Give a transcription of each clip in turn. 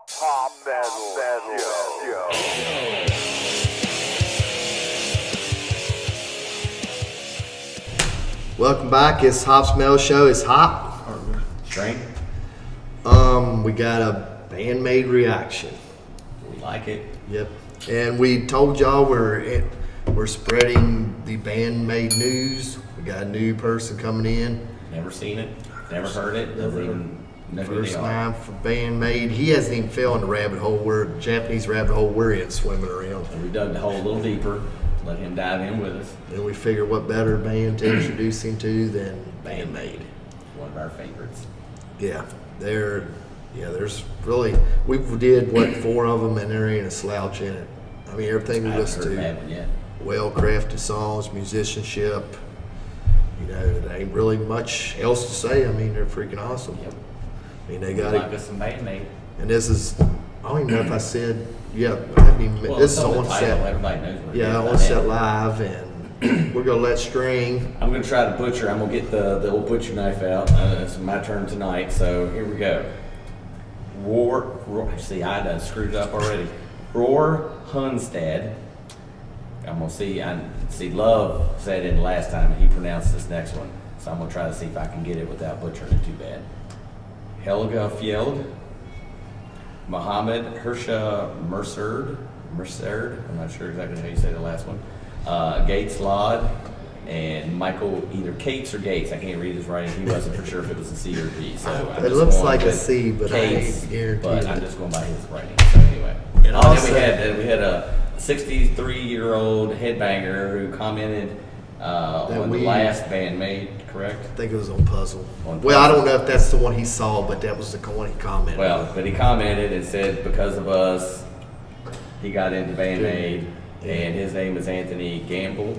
Pop Metal Show. Welcome back. It's Hop's Metal Show. It's Hop. Hartman. Drink. We got a Band Maid reaction. We like it. Yep. And we told y'all we're spreading the Band Maid news. We got a new person coming in. Never seen it. Never heard it. Doesn't even know who they First are. time for Band Maid. He hasn't even fell in the rabbit hole. Japanese rabbit hole we're in, swimming around. And we dug the hole a little deeper. Let him dive in with us. And we figured what better band to introduce him to than Band Maid. One of our favorites. Yeah, there's really, we did, 4 of them, and there ain't a slouch in it. I mean, everything we I haven't listen heard to, that one yet. well-crafted songs, musicianship, there ain't really much else to say. I mean, they're freaking awesome. Yep. I mean, they We got like it, us some Band Maid. and this is, I don't even know if I said, I haven't even, Well, this is it's on the title. Onset, Everybody knows what it is. yeah, by Onset now. Live, and we're gonna let String, I'm going to try to butcher. I'm going to get the old butcher knife out. It's my turn tonight, so here we go. Roar, see, I done screwed up already. Roar Hunstad. I'm going to see, Love said it last time, and he pronounced this next one. So I'm going to try to see if I can get it without butchering it too bad. Helga Fjeld. Mohammed Hersha Mercerd, I'm not sure exactly how you say the last one. Gates Lod, and Michael, either Cates or Gates. I can't read his writing. He wasn't for sure if it was a C or a D. So I'm it just looks going like a with C, but I Cates, ain't guaranteed. But I'm just going by his writing. So anyway, And then also- we had a 63-year-old headbanger who commented on the last Band Maid, correct? I think it was on Puzzle. On Well, I Puzzle. don't know if that's the one he saw, but that was the one he commented. Well, but he commented and said because of us, he got into Band Maid, and his name is Anthony Gamble.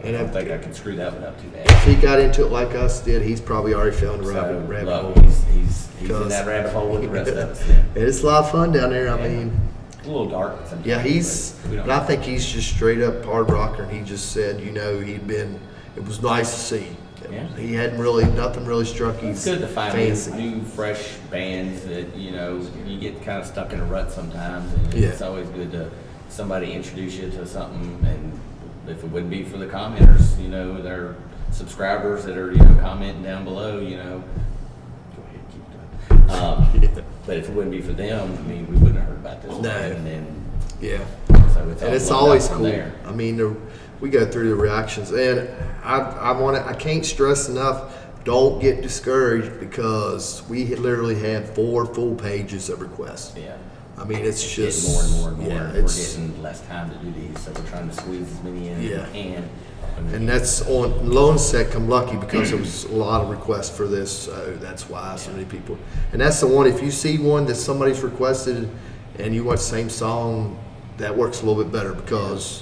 I And don't if- think I can screw that one up too bad. If he got into it like us did, he's probably already fell in the So, rabbit look, hole. he's in Because- that rabbit hole with the rest of us. And it's a lot of fun down there. I Yeah. mean, A little dark sometimes. yeah, but we don't but I think he's just straight up hard rocker, and he just said, it was nice to see. Yeah. He hadn't nothing really struck It's his good to find fancy. new, fresh bands that, you get kind of stuck in a rut sometimes. And Yeah. it's always good to somebody introduce you to something. And if it wouldn't be for the commenters, their subscribers that are, commenting down below, go ahead, keep going. But if it wouldn't be for them, I mean, we wouldn't have heard about this. No. And then, Yeah. so it's And it's all always from cool. there. I mean, we go through the reactions, and I can't stress enough. Don't get discouraged because we literally had 4 full pages of requests. Yeah. I mean, it's just Getting more and more and more. Yeah, We're it's getting less time to do these, so we're trying to squeeze as many in Yeah. as we can. and that's on Lone Set. I'm lucky because there was a lot of requests for this, so that's why so many people. And that's the one. If you see one that somebody's requested, and you want the same song, that works a little bit better because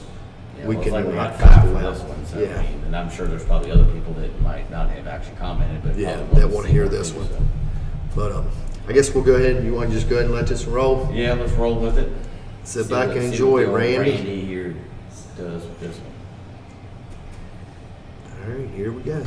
Yeah, we well, can it's like we knock got 5 people for out. this one, so Yeah. I mean, and I'm sure there's probably other people that might not have actually commented, but Yeah, probably that want wanna see hear more this too, one. so. But I guess we'll go ahead. You want to just go ahead and let this one roll? Yeah, let's roll with it. Sit See back what- and see enjoy what it, the old Randy. Randy here does with this one. All right, here we go.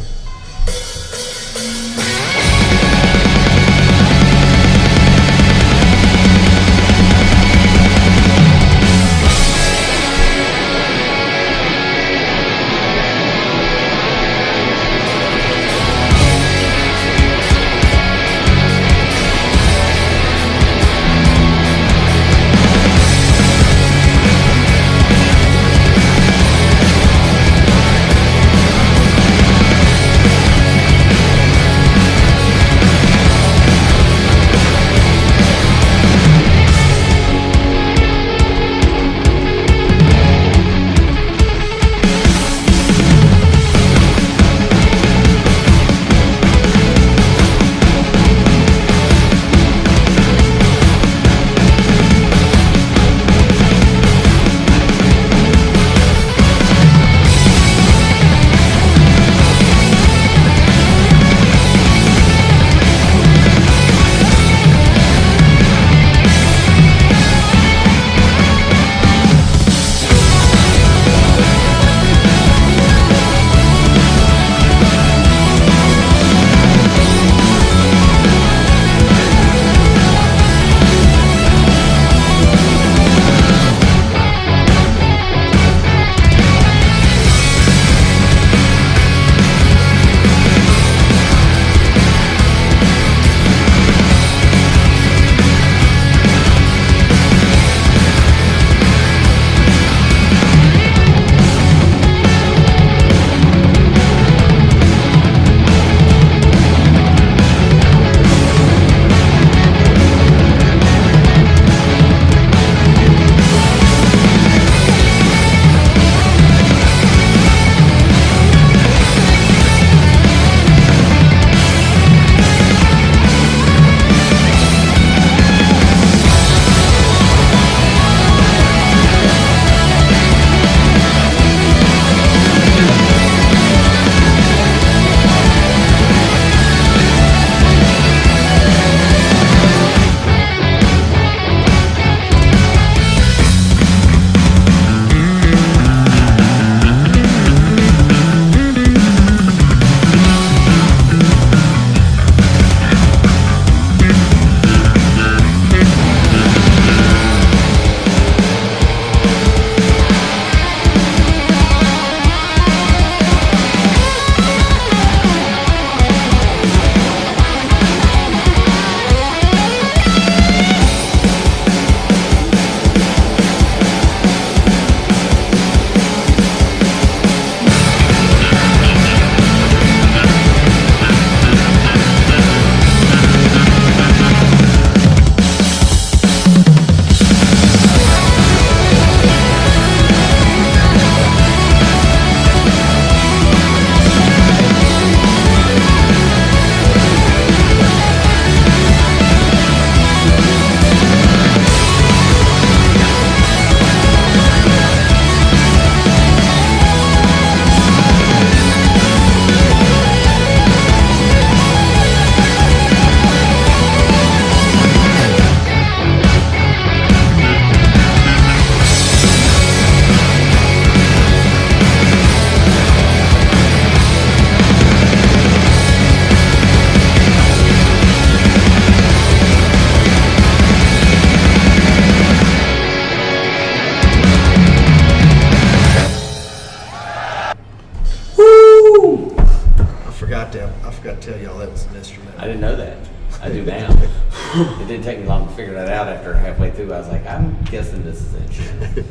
take me long to figure that out after halfway through. I was like, I'm guessing this is it.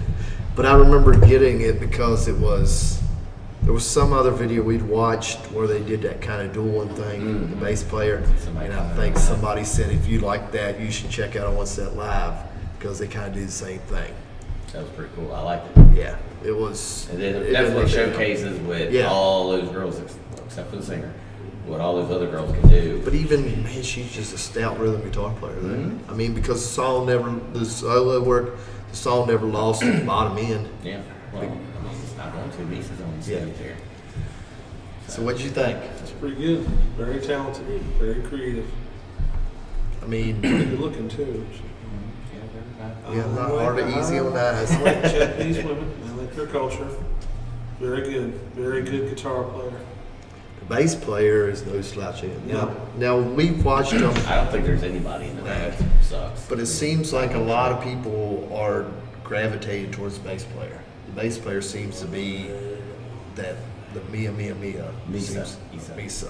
But I remember getting it because there was some other video we'd watched where they did that kind of dueling thing with the bass player. Somebody And I commented think on that. somebody said if you like that, you should check out Onset Live because they kind of do the same thing. That was pretty cool. I liked it. Yeah, it was. And then it it definitely was- showcases with Yeah. all those girls, except for the singer, what all those other girls can do. But even, man, she's just a stout rhythm guitar player. There. Mhm. I mean, because the solo work, the song never lost its bottom end. Yeah. Well, I mean, it's not going to. Lisa's on the Yeah. stage there. So what'd you think? It's pretty good. Very talented. Very creative. I mean, Good looking too. yeah, not hard or easy on eyes. I like Japanese women. I like their culture. Very good. Very good guitar player. The bass player is no slouch. No. Now we've watched them, I don't think there's anybody in the band that sucks. but it seems like a lot of people are gravitating towards the bass player. The bass player seems to be the Mia. Misa. Misa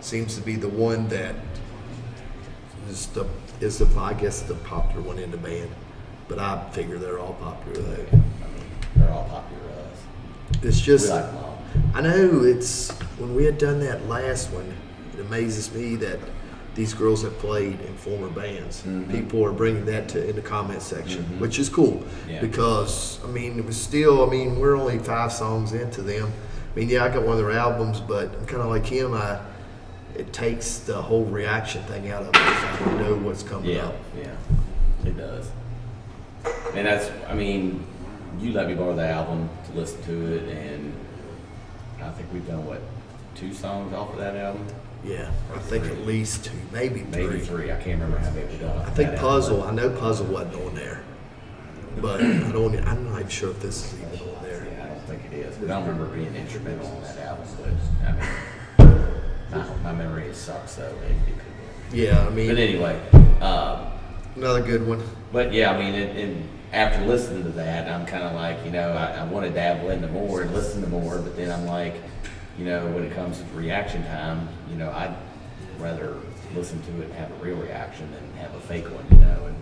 seems to be the one that is the I guess the popular one in the band. But I figure they're all popular though. I mean, they're all popular with us. It's We just like them all. I know it's when we had done that last one, it amazes me that these girls have played in former bands. Mhm. People are bringing that in the comment section, which is cool Yeah. because I mean it was still. I mean we're only 5 songs into them. I mean yeah, I got one of their albums, but I'm kind of like him. It takes the whole reaction thing out of it if I know what's coming Yeah, up. yeah, it does. And that's, I mean, you let me borrow the album to listen to it, and I think we've done, what, 2 songs off of that album? Yeah, I think at least 2, maybe 3. Maybe 3. I can't remember how many we've done off I of think that Puzzle. album. I know Puzzle wasn't on there, but I'm not even sure if this is even on there. Yeah, I don't think it is. I don't remember being instrumental on that album, but I mean, my memory sucks, so it could be. Yeah, I But mean, anyway, another good one. but yeah, I mean, and after listening to that, I'm kind of like, you know, I want to dabble into more and listen to more, but then I'm like, you know, when it comes to reaction time, you know, I'd rather listen to it and have a real reaction than have a fake one, you know. And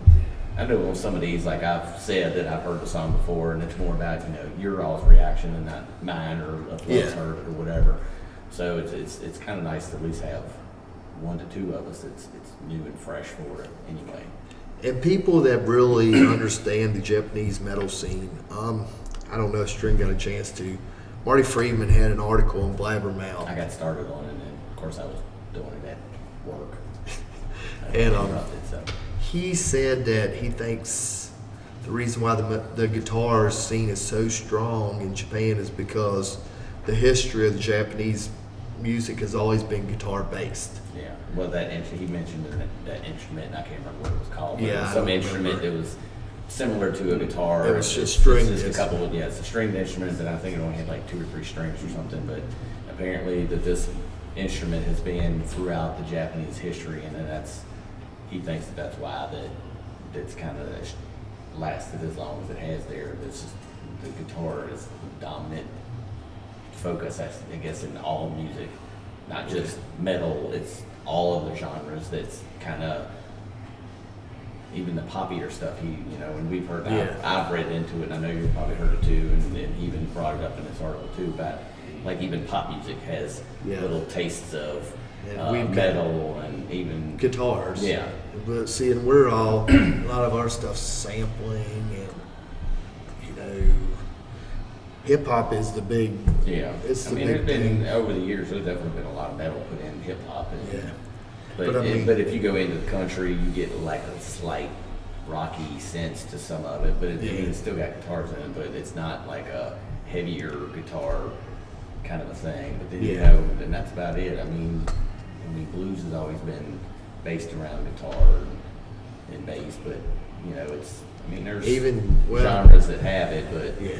I know on some of these, like I've said that I've heard the song before, and it's more about, you know, your all's reaction and not mine or a Yeah. heard it or whatever. So it's kind of nice to at least have 1 to 2 of us. It's new and fresh for it anyway. And people that really understand the Japanese metal scene, I don't know if String got a chance to. Marty Friedman had an article on I Blabbermouth, got started on it, and of course I was doing it at work. And, Interrupted, so. he said that he thinks the reason why the guitar scene is so strong in Japan is because the history of the Japanese music has always been guitar based. Yeah, well, he mentioned that instrument, and I can't remember what it was called. But it Yeah, was I some don't instrument remember. that was similar to a guitar. It was just It's stringed just a instrument. couple of, yeah, it's a stringed instrument, but I think it only had like 2 or 3 strings or something. But apparently, this instrument has been throughout the Japanese history, and then he thinks that's why that's kind of lasted as long as it has there. This is, the guitar is the dominant focus, I guess, in all music, not just metal. It's all of the genres. That's kind of even the poppier stuff. And we've heard. Yeah. I've read into it, and I know you've probably heard it too, and he even brought it up in this article too. But like even pop music has Yeah. little tastes of And we've got metal and even guitars. Yeah. But see, and we're all a lot of our stuff's sampling, and hip hop is the big. Yeah, It's I the mean, big there's been thing. over the years. There's definitely been a lot of metal put in hip hop. Yeah. But But I mean- but if you go into the country, you get like a slight rocky sense to some of it. But I mean, Yeah. it's still got guitars in it, but it's not like a heavier guitar kind of a thing. But then Yeah. and that's about it. I mean, blues has always been based around guitar and bass, but there's genres that have it, but Yeah.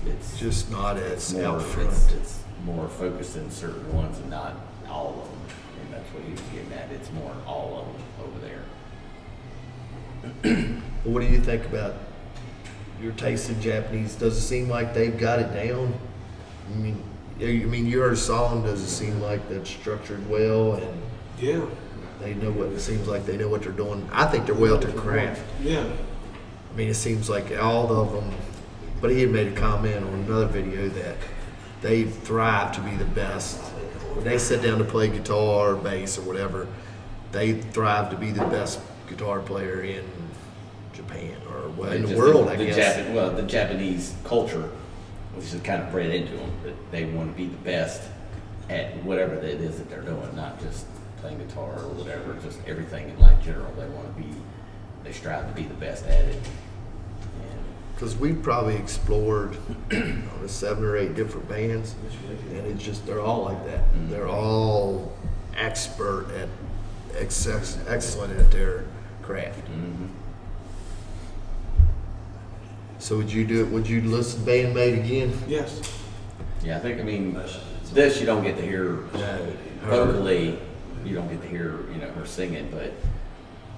it's Just not it's as more, out front. it's more focused in certain ones and not all of them. And that's what he was getting at. It's more all of them over there. What do you think about your taste in Japanese? Does it seem like they've got it down? You heard a song. Does it seem like that's structured well and Yeah. They know what it seems like. They know what they're doing. I think they're well at their craft. Yeah. I mean, it seems like all of them. But he had made a comment on another video that they thrive to be the best. When they sit down to play guitar, or bass, or whatever, they thrive to be the best guitar player in Japan or well, in the Just world, I guess. The Japanese culture, which is kind of bred into them, that they want to be the best at whatever it is that they're doing, not just playing guitar or whatever, just everything in life general. They strive to be the best at it. Because we've probably explored 7 or 8 different bands, and it's just they're all like that. Mm-hmm. They're all expert at excellent at their craft. Mm-hmm. So would you listen to Band Maid again? Yes. Yeah, I mean, this you don't get to hear vocally. You don't get to hear, her singing, but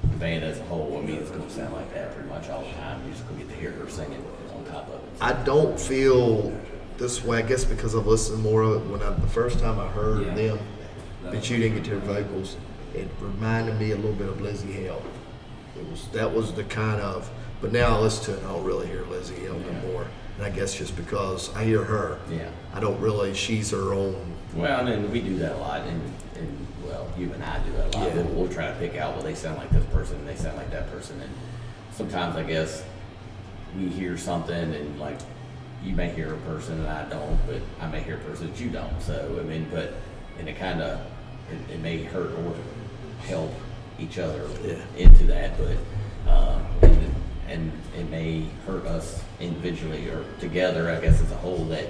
the band as a whole, I mean, it's going to sound like that pretty much all the time. You just going to get to hear her singing on top of it. I don't feel this way, I guess because I've listened more of it the first time I heard them, but you didn't get to their vocals. It reminded me a little bit of Lizzie Hale. That was the kind of, but now I listen to it and I don't really hear Lizzie Hale anymore. And I guess just because I hear her, I don't really, she's her own. Well, and we do that a lot, and well, you and I do that a lot. Yeah. We'll try to pick out, well, they sound like this person, and they sound like that person, and sometimes I guess we hear something, and like you may hear a person and I don't, but I may hear a person that you don't. So I mean, and it kind of it may hurt or help each other into that, but and it may hurt us individually or together, I guess as a whole, that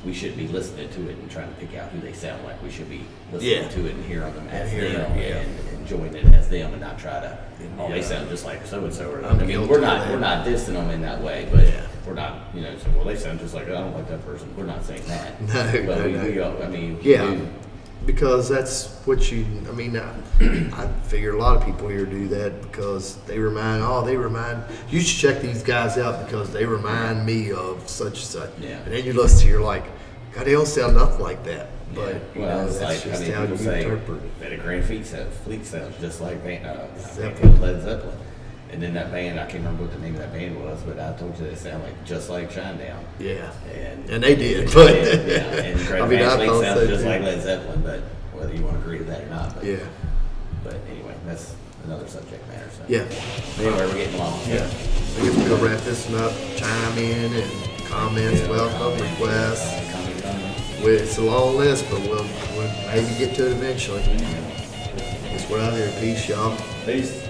we should be listening to it and trying to pick out who they sound like. We should be listening to it and hearing them as them and enjoying it as them, and not try to, they sound just like so and so. I mean, we're not dissing them in that way, but we're not, saying, well, they sound just like, I don't like that person. We're not saying that. No. Because that's what I figure a lot of people here do that because you should check these guys out because they remind me of such and such. Yeah. And then you listen to, you're like, God, they don't sound nothing like that. But, it's that's like, just how you interpret it. Betty Grand Fleet sounds just like Led Zeppelin. And then that band, I can't remember what the name of that band was, but I told you they sound just like Shinedown. Yeah. And they did, but and Greg Van Fleet sounds just like Led Zeppelin, but whether you want to agree with that or not. But, but anyway, that's another subject matter. So. Yeah. Anyway, we're getting along. Yeah. I guess we'll go wrap this one up. Chime in and comments, welcome, requests. It's a long list, but we'll maybe get to it eventually. Guess we're out here. Peace, y'all. Peace.